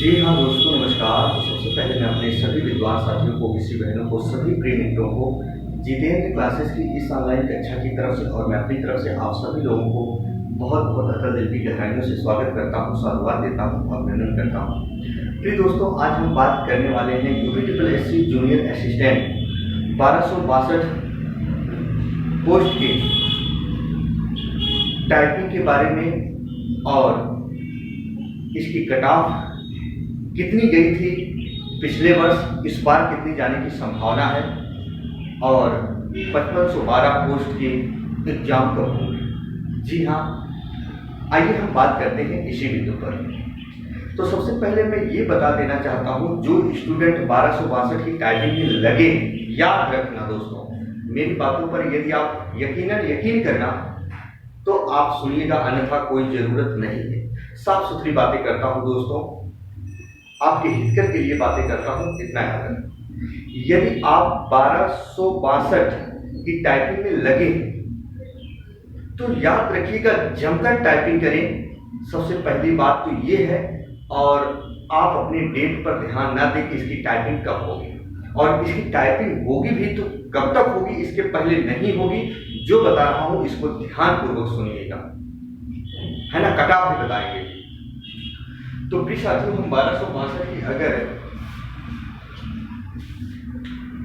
जी हाँ दोस्तों, नमस्कार। तो सबसे पहले मैं अपने सभी विद्वान साथियों को, किसी बहनों को, सभी प्रिय मित्रों को जितेंद्र क्लासेस की इस ऑनलाइन कक्षा की तरफ से और मैं अपनी तरफ से आप सभी लोगों को बहुत बहुत अतः दिल की गहराइयों से स्वागत करता हूँ, साधुवाद देता हूँ, अभिनंदन करता हूँ। प्रिय दोस्तों, आज हम बात करने वाले हैं यूपीट्रिपल जूनियर असिस्टेंट 1262 पोस्ट के टाइपिंग के बारे में और इसकी कट ऑफ कितनी गई थी पिछले वर्ष, इस बार कितनी जाने की संभावना है और 5512 पोस्ट के एग्जाम कब होंगे। जी हाँ, आइए हम बात करते हैं इसी बिंदु पर। तो सबसे पहले मैं ये बता देना चाहता हूँ, जो स्टूडेंट 1262 की टाइपिंग में लगे, याद रखना दोस्तों, मेरी बातों पर यदि आप यकीन करना तो आप सुनिएगा, अन्यथा कोई जरूरत नहीं है। साफ सुथरी बातें करता हूँ दोस्तों, आपके हितकर के लिए बातें करता हूँ, इतना याद रखें। यदि आप 1262 की टाइपिंग में लगे तो याद रखिएगा, जमकर टाइपिंग करें। सबसे पहली बात तो ये है, और आप अपने डेट पर ध्यान ना दें कि इसकी टाइपिंग कब होगी, और इसकी टाइपिंग होगी भी तो कब तक होगी, इसके पहले नहीं होगी। जो बता रहा हूं इसको ध्यानपूर्वक सुनिएगा, है ना, कट-ऑफ भी बताएंगे। तो प्रिय साथियों, हम 1262 की अगर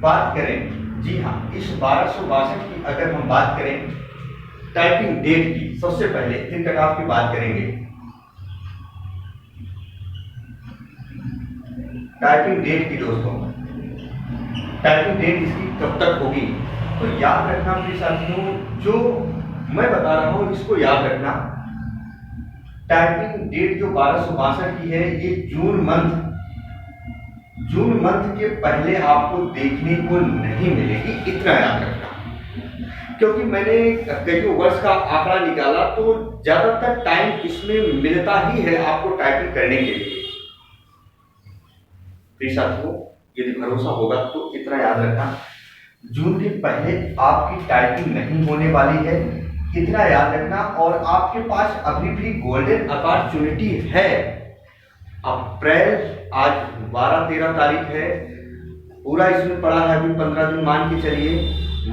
बात करें, जी हाँ, इस 1262 की अगर हम बात करें टाइपिंग डेट की, सबसे पहले फिर कट ऑफ की बात करेंगे। टाइपिंग डेट की दोस्तों, टाइपिंग डेट इसकी कब तक होगी, तो याद रखना प्रिय साथियों, जो मैं बता रहा हूं इसको याद रखना। टाइपिंग डेट जो 1262 की है, ये जून मंथ के पहले आपको देखने को नहीं मिलेगी, इतना याद रखना। क्योंकि मैंने कई वर्ष का आंकड़ा निकाला तो ज्यादातर टाइम इसमें मिलता ही है आपको टाइपिंग करने के लिए। प्रिय साथियों, यदि भरोसा होगा तो इतना याद रखना, जून के पहले आपकी टाइपिंग नहीं होने वाली है, इतना याद रखना। और आपके पास अभी भी गोल्डन अपॉर्चुनिटी है। अप्रैल, आज 12-13 तारीख है, पूरा इसमें पड़ा है अभी 15 दिन मान के चलिए,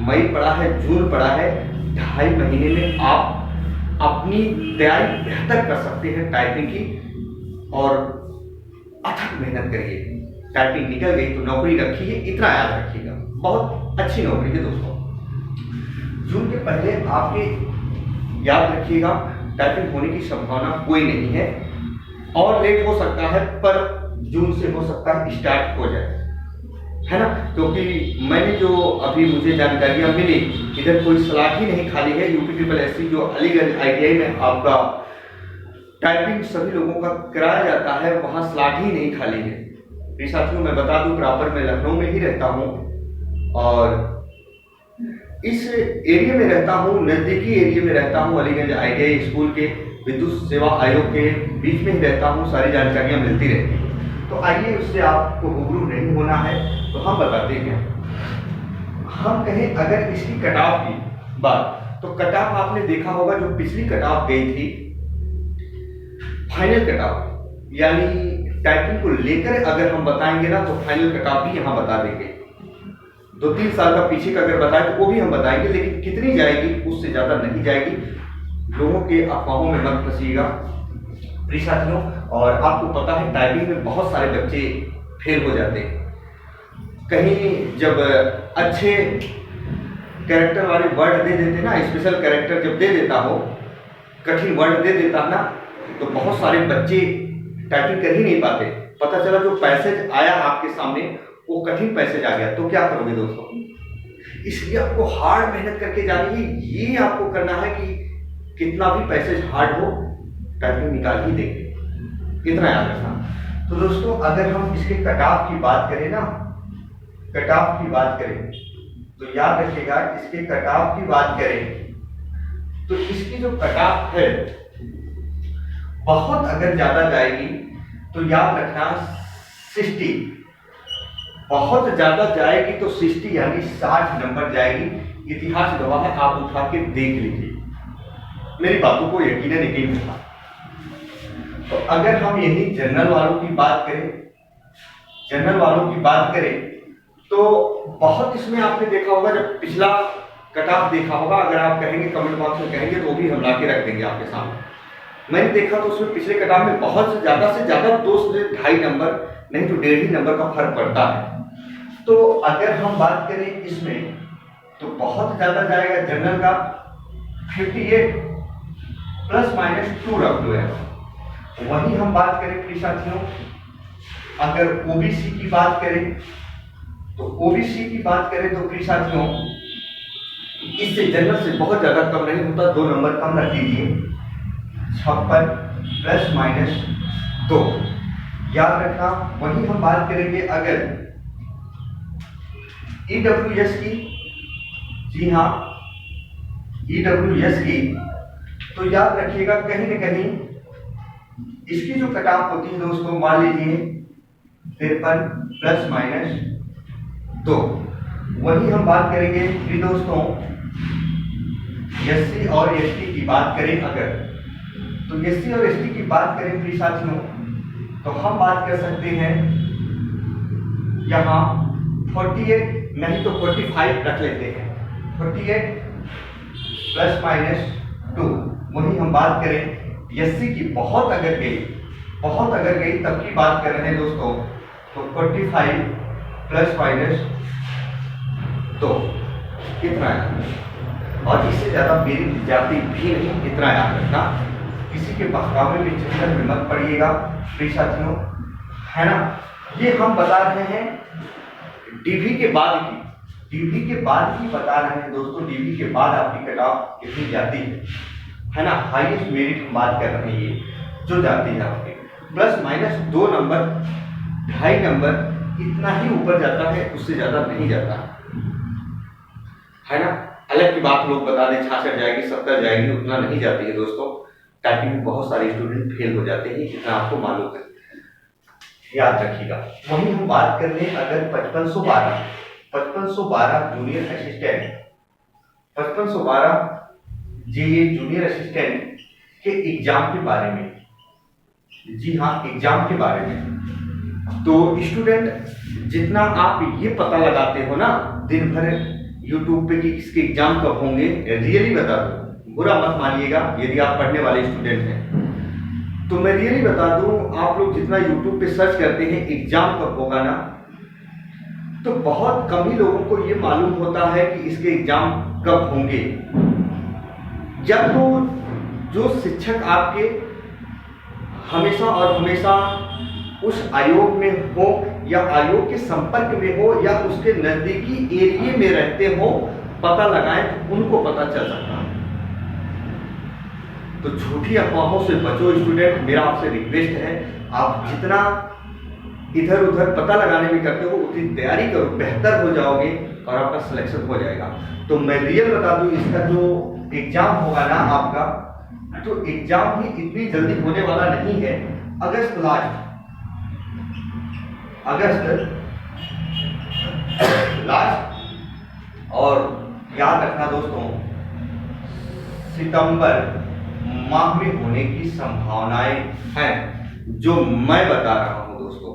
मई पड़ा है, जून पड़ा है, 2.5 महीने में आप अपनी तैयारी बेहतर कर सकते हैं टाइपिंग की, और अथक मेहनत करिए। टाइपिंग निकल गई तो नौकरी रखिए, इतना याद रखिएगा, बहुत अच्छी नौकरी है दोस्तों। जून के पहले आपके याद रखिएगा टाइपिंग होने की संभावना कोई नहीं है, और लेट हो सकता है, पर जून से हो सकता है स्टार्ट हो जाए, है ना। क्योंकि मैंने जो अभी मुझे जानकारियां मिली, इधर कोई स्लॉट ही नहीं खाली है। यूपीट्रिपल जो अलीगढ़ ITI में आपका टाइपिंग सभी लोगों का कराया जाता है, वहां स्लॉट ही नहीं खाली है। प्रिय साथियों, मैं बता दूं, प्रॉपर मैं लखनऊ में ही रहता हूं और इस एरिया में रहता हूं, नजदीकी एरिया में रहता हूं, अलीगंज ITI स्कूल के विद्युत सेवा आयोग के बीच में ही रहता हूं, सारी जानकारियां मिलती रहती हैं। तो आइए, उससे आपको रूबरू नहीं होना है तो हम बताते हैं। हम कहें अगर इसकी कट ऑफ की बात, तो कट ऑफ आपने देखा होगा, जो पिछली कट ऑफ गई थी फाइनल कट ऑफ, यानी टाइपिंग को लेकर अगर हम बताएंगे ना तो फाइनल कट ऑफ भी यहाँ बता देंगे। 2-3 साल का पीछे का अगर बताएं तो वो भी हम बताएंगे, लेकिन कितनी जाएगी, उससे ज्यादा नहीं जाएगी। लोगों के अफवाहों में मत फंसिएगा प्रिय साथियों। और आपको पता है टाइपिंग में बहुत सारे बच्चे फेल हो जाते हैं। कहीं जब अच्छे कैरेक्टर वाले वर्ड दे देते ना, स्पेशल कैरेक्टर जब दे देता हो, कठिन वर्ड दे देता ना, तो बहुत सारे बच्चे टाइपिंग कर ही नहीं पाते। पता चला जो पैसेज आया आपके सामने वो कठिन पैसेज आ गया, तो क्या करोगे दोस्तों। इसलिए आपको हार्ड मेहनत करके जानी है, ये आपको करना है कि कितना भी पैसेज हार्ड हो, टाइपिंग निकाल ही देंगे, इतना याद रखना। तो दोस्तों, अगर हम इसके कट ऑफ की बात करें ना, कट ऑफ की बात करें तो याद रखिएगा, इसके कट ऑफ की बात करें तो इसकी जो कट ऑफ है बहुत अगर ज्यादा जाएगी तो याद रखना 60, बहुत ज्यादा जाएगी तो 60 यानी 60 नंबर जाएगी। इतिहास गवाह है, आप उठा के देख लीजिए, मेरी बातों को यकीनन होगा। तो अगर हम यही जनरल वालों की बात करें तो बहुत इसमें आपने देखा होगा, जब पिछला कट ऑफ देखा होगा, अगर आप कहेंगे कमेंट बॉक्स में कहेंगे तो भी हम ला के रख देंगे आपके सामने। मैंने देखा तो उसमें पिछले कट ऑफ में बहुत से ज्यादा 2 से 2.5 नंबर नहीं तो 1.5 नंबर का फर्क पड़ता है। तो अगर हम बात करें इसमें तो बहुत ज्यादा जाएगा जनरल का 58 ±2 रख लो है। वही हम बात करें प्रिय साथियों, अगर ओबीसी की बात करें तो प्रिय साथियों इससे जनरल से बहुत ज्यादा कम नहीं होता, 2 नंबर कम रख दीजिए, 56 ±2 याद रखना। वही हम बात करेंगे अगर ईडब्ल्यूएस की, जी हाँ ईडब्ल्यूएस की, तो याद रखिएगा कहीं न कहीं इसकी जो कट ऑफ होती है दोस्तों, मान लीजिए 53 ±2। वही हम बात करेंगे कि दोस्तों एससी और एसटी की बात करें अगर, तो एससी और एसटी की बात करें प्रिय साथियों तो हम बात कर सकते हैं यहाँ 48 नहीं तो 45 रख लेते हैं, 48 ±2। वही हम बात करें एससी की बहुत अगर गई तब की बात कर रहे हैं दोस्तों, तो 45 ±2 कितना है, और इससे ज्यादा मेरी जाति भी नहीं, इतना याद रखना। किसी के बहकावे में चक्कर में मत पड़िएगा प्रिय साथियों, है ना। ये हम बता रहे हैं डीवी के बाद की बता रहे हैं दोस्तों, डीवी के बाद आपकी कट ऑफ कितनी जाती है ना। हाईएस्ट मेरिट हम बात कर रहे हैं, ये जो जाती है आपके ±2 नंबर 2.5 नंबर इतना ही ऊपर जाता है, उससे ज्यादा नहीं जाता है ना। अलग की बात लोग बता दें 66 जाएगी 70 जाएगी, उतना नहीं जाती है दोस्तों। टाइपिंग में बहुत सारे स्टूडेंट फेल हो जाते हैं, इतना आपको मालूम है, याद रखिएगा। वहीं हम बात कर रहे हैं अगर 5512 जूनियर असिस्टेंट, 5512 जे जूनियर असिस्टेंट के एग्जाम के बारे में, जी हाँ एग्जाम के बारे में। तो स्टूडेंट जितना आप ये पता लगाते हो ना दिन भर यूट्यूब पे कि इसके एग्जाम कब होंगे, रियली बता दूं, बुरा मत मानिएगा यदि आप पढ़ने वाले स्टूडेंट हैं, तो मैं रियली बता दूं, आप लोग जितना यूट्यूब पे सर्च करते हैं एग्जाम कब होगा ना, तो बहुत कम ही लोगों को ये मालूम होता है कि इसके एग्जाम कब होंगे। या तो जो शिक्षक आपके हमेशा और हमेशा उस आयोग में हो या आयोग के संपर्क में हो या उसके नजदीकी एरिया में रहते हो, पता लगाएं तो उनको पता चल सकता है। तो झूठी अफवाहों से बचो स्टूडेंट, मेरा आपसे रिक्वेस्ट है, आप जितना इधर उधर पता लगाने में करते हो उतनी तैयारी करो, बेहतर हो जाओगे और आपका सिलेक्शन हो जाएगा। तो मैं रियल बता दूं, इसका जो एग्जाम होगा ना आपका, तो एग्जाम भी इतनी जल्दी होने वाला नहीं है, अगस्त लास्ट, और याद रखना दोस्तों सितंबर माह में होने की संभावनाएं हैं, जो मैं बता रहा हूं दोस्तों,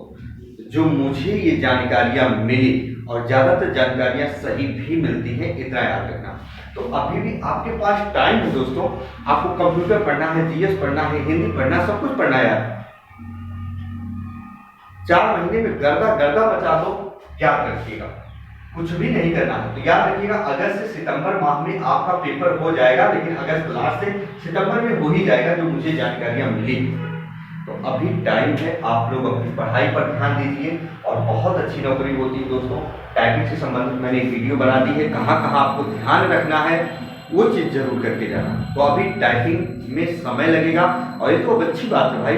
जो मुझे ये जानकारियां मिली, और ज्यादातर जानकारियां सही भी मिलती हैं, इतना याद रखना। तो अभी भी आपके पास टाइम है दोस्तों, आपको कंप्यूटर पढ़ना है, जीएस पढ़ना है, हिंदी पढ़ना, सब कुछ पढ़ना है यार। 4 महीने में गर्दा बचा दो, याद रखिएगा, कुछ भी नहीं करना है। तो याद रखिएगा अगस्त से सितंबर माह में आपका पेपर हो जाएगा, लेकिन अगस्त लास्ट से सितंबर में हो ही जाएगा, जो मुझे जानकारियां मिली। तो अभी टाइम है, आप लोग अपनी पढ़ाई पर ध्यान दीजिए और बहुत अच्छी नौकरी होती है दोस्तों। टाइपिंग से संबंधित मैंने एक वीडियो बना दी है, कहाँ कहाँ आपको ध्यान रखना है वो चीज जरूर करके जाना। तो अभी टाइपिंग में समय लगेगा, और ये तो अच्छी बात है भाई,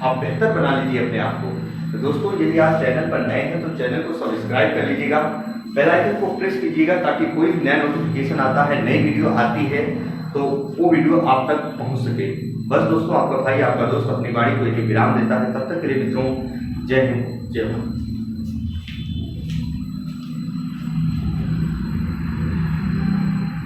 आप बेहतर बना लीजिए अपने आप को। तो दोस्तों यदि आप चैनल पर नए हैं तो चैनल को सब्सक्राइब कर लीजिएगा, बेल आइकन को प्रेस कीजिएगा, ताकि कोई भी नया नोटिफिकेशन आता है, नई वीडियो आती है तो वो वीडियो आप तक पहुंच सके। बस दोस्तों, आपका भाई आपका दोस्त अपनी वाणी को एक विराम देता है। तब तक के लिए मित्रों, जय हिंद, जय भारत।